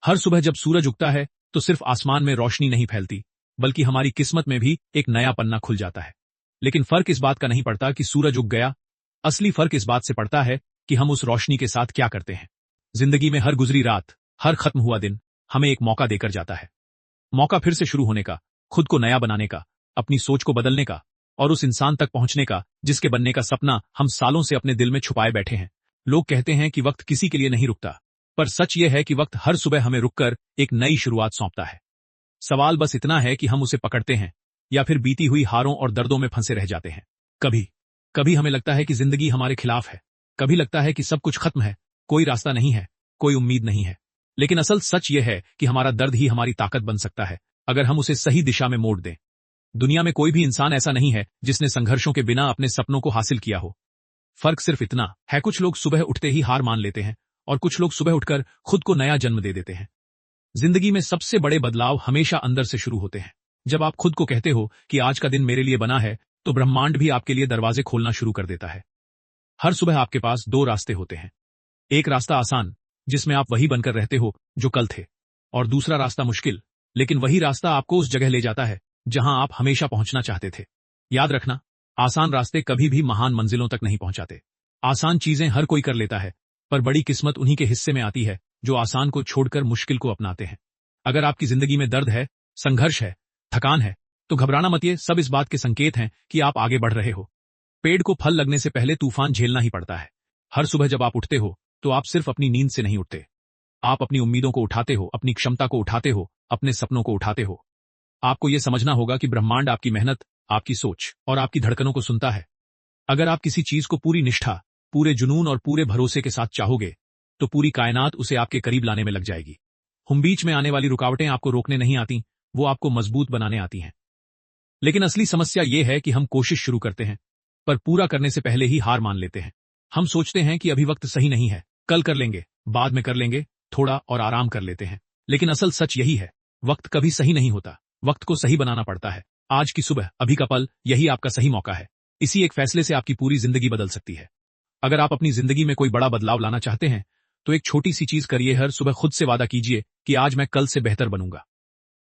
हर सुबह जब सूरज उगता है तो सिर्फ आसमान में रोशनी नहीं फैलती, बल्कि हमारी किस्मत में भी एक नया पन्ना खुल जाता है। लेकिन फर्क इस बात का नहीं पड़ता कि सूरज उग गया, असली फर्क इस बात से पड़ता है कि हम उस रोशनी के साथ क्या करते हैं। जिंदगी में हर गुजरी रात, हर खत्म हुआ दिन हमें एक मौका देकर जाता है। मौका फिर से शुरू होने का, खुद को नया बनाने का, अपनी सोच को बदलने का और उस इंसान तक पहुंचने का जिसके बनने का सपना हम सालों से अपने दिल में छुपाए बैठे हैं। लोग कहते हैं कि वक्त किसी के लिए नहीं रुकता, पर सच यह है कि वक्त हर सुबह हमें रुककर एक नई शुरुआत सौंपता है। सवाल बस इतना है कि हम उसे पकड़ते हैं या फिर बीती हुई हारों और दर्दों में फंसे रह जाते हैं। कभी कभी हमें लगता है कि जिंदगी हमारे खिलाफ है, कभी लगता है कि सब कुछ खत्म है, कोई रास्ता नहीं है, कोई उम्मीद नहीं है। लेकिन असल सच यह है कि हमारा दर्द ही हमारी ताकत बन सकता है, अगर हम उसे सही दिशा में मोड़ दें। दुनिया में कोई भी इंसान ऐसा नहीं है जिसने संघर्षों के बिना अपने सपनों को हासिल किया हो। फर्क सिर्फ इतना है, कुछ लोग सुबह उठते ही हार मान लेते हैं और कुछ लोग सुबह उठकर खुद को नया जन्म दे देते हैं। जिंदगी में सबसे बड़े बदलाव हमेशा अंदर से शुरू होते हैं। जब आप खुद को कहते हो कि आज का दिन मेरे लिए बना है, तो ब्रह्मांड भी आपके लिए दरवाजे खोलना शुरू कर देता है। हर सुबह आपके पास दो रास्ते होते हैं। एक रास्ता आसान, जिसमें आप वही बनकर रहते हो जो कल थे, और दूसरा रास्ता मुश्किल, लेकिन वही रास्ता आपको उस जगह ले जाता है जहां आप हमेशा पहुंचना चाहते थे। याद रखना, आसान रास्ते कभी भी महान मंजिलों तक नहीं पहुंचाते। आसान चीजें हर कोई कर लेता है, पर बड़ी किस्मत उन्हीं के हिस्से में आती है जो आसान को छोड़कर मुश्किल को अपनाते हैं। अगर आपकी जिंदगी में दर्द है, संघर्ष है, थकान है, तो घबराना मत, ये सब इस बात के संकेत हैं कि आप आगे बढ़ रहे हो। पेड़ को फल लगने से पहले तूफान झेलना ही पड़ता है। हर सुबह जब आप उठते हो तो आप सिर्फ अपनी नींद से नहीं उठते, आप अपनी उम्मीदों को उठाते हो, अपनी क्षमता को उठाते हो, अपने सपनों को उठाते हो। आपको यह समझना होगा कि ब्रह्मांड आपकी मेहनत, आपकी सोच और आपकी धड़कनों को सुनता है। अगर आप किसी चीज को पूरी निष्ठा, पूरे जुनून और पूरे भरोसे के साथ चाहोगे, तो पूरी कायनात उसे आपके करीब लाने में लग जाएगी। बीच में आने वाली रुकावटें आपको रोकने नहीं आती, वो आपको मजबूत बनाने आती हैं। लेकिन असली समस्या ये है कि हम कोशिश शुरू करते हैं, पर पूरा करने से पहले ही हार मान लेते हैं। हम सोचते हैं कि अभी वक्त सही नहीं है, कल कर लेंगे, बाद में कर लेंगे, थोड़ा और आराम कर लेते हैं। लेकिन असल सच यही है, वक्त कभी सही नहीं होता, वक्त को सही बनाना पड़ता है। आज की सुबह, अभी का पल, यही आपका सही मौका है। इसी एक फैसले से आपकी पूरी जिंदगी बदल सकती है। अगर आप अपनी जिंदगी में कोई बड़ा बदलाव लाना चाहते हैं, तो एक छोटी सी चीज करिए। हर सुबह खुद से वादा कीजिए कि आज मैं कल से बेहतर बनूंगा।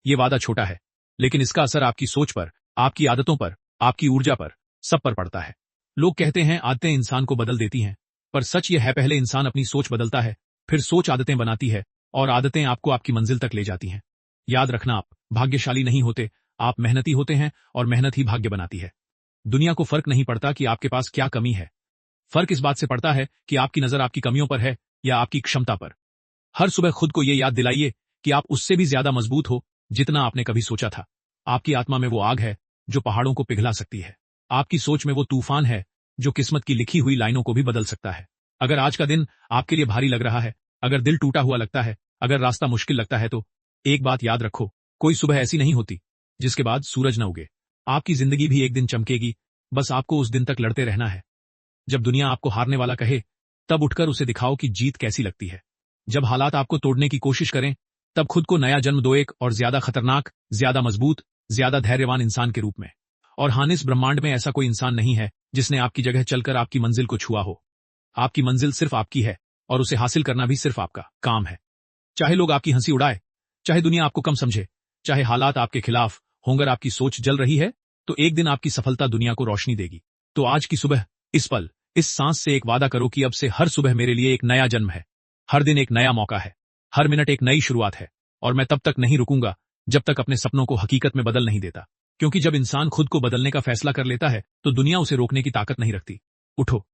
ये वादा छोटा है, लेकिन इसका असर आपकी सोच पर, आपकी आदतों पर, आपकी ऊर्जा पर, सब पर पड़ता है। लोग कहते हैं आदतें इंसान को बदल देती हैं, पर सच यह है, पहले इंसान अपनी सोच बदलता है, फिर सोच आदतें बनाती है, और आदतें आपको आपकी मंजिल तक ले जाती हैं। याद रखना, आप भाग्यशाली नहीं होते, आप मेहनती होते हैं, और मेहनत ही भाग्य बनाती है। दुनिया को फर्क नहीं पड़ता कि आपके पास क्या कमी है, फर्क इस बात से पड़ता है कि आपकी नजर आपकी कमियों पर है या आपकी क्षमता पर। हर सुबह खुद को यह याद दिलाइए कि आप उससे भी ज्यादा मजबूत हो जितना आपने कभी सोचा था। आपकी आत्मा में वो आग है जो पहाड़ों को पिघला सकती है। आपकी सोच में वो तूफान है जो किस्मत की लिखी हुई लाइनों को भी बदल सकता है। अगर आज का दिन आपके लिए भारी लग रहा है, अगर दिल टूटा हुआ लगता है, अगर रास्ता मुश्किल लगता है, तो एक बात याद रखो, कोई सुबह ऐसी नहीं होती जिसके बाद सूरज न उगे। आपकी जिंदगी भी एक दिन चमकेगी, बस आपको उस दिन तक लड़ते रहना है। जब दुनिया आपको हारने वाला कहे, तब उठकर उसे दिखाओ कि जीत कैसी लगती है। जब हालात आपको तोड़ने की कोशिश करें, तब खुद को नया जन्म दो, एक और ज्यादा खतरनाक, ज्यादा मजबूत, ज्यादा धैर्यवान इंसान के रूप में। और हाँ, इस ब्रह्मांड में ऐसा कोई इंसान नहीं है जिसने आपकी जगह चलकर आपकी मंजिल को छुआ हो। आपकी मंजिल सिर्फ आपकी है, और उसे हासिल करना भी सिर्फ आपका काम है। चाहे लोग आपकी हंसी उड़ाए, चाहे दुनिया आपको कम समझे, चाहे हालात आपके खिलाफ हों, अगर आपकी सोच जल रही है, तो एक दिन आपकी सफलता दुनिया को रोशनी देगी। तो आज की सुबह, इस पल, इस सांस से एक वादा करो कि अब से हर सुबह मेरे लिए एक नया जन्म है, हर दिन एक नया मौका है, हर मिनट एक नई शुरुआत है, और मैं तब तक नहीं रुकूंगा जब तक अपने सपनों को हकीकत में बदल नहीं देता। क्योंकि जब इंसान खुद को बदलने का फैसला कर लेता है, तो दुनिया उसे रोकने की ताकत नहीं रखती। उठो,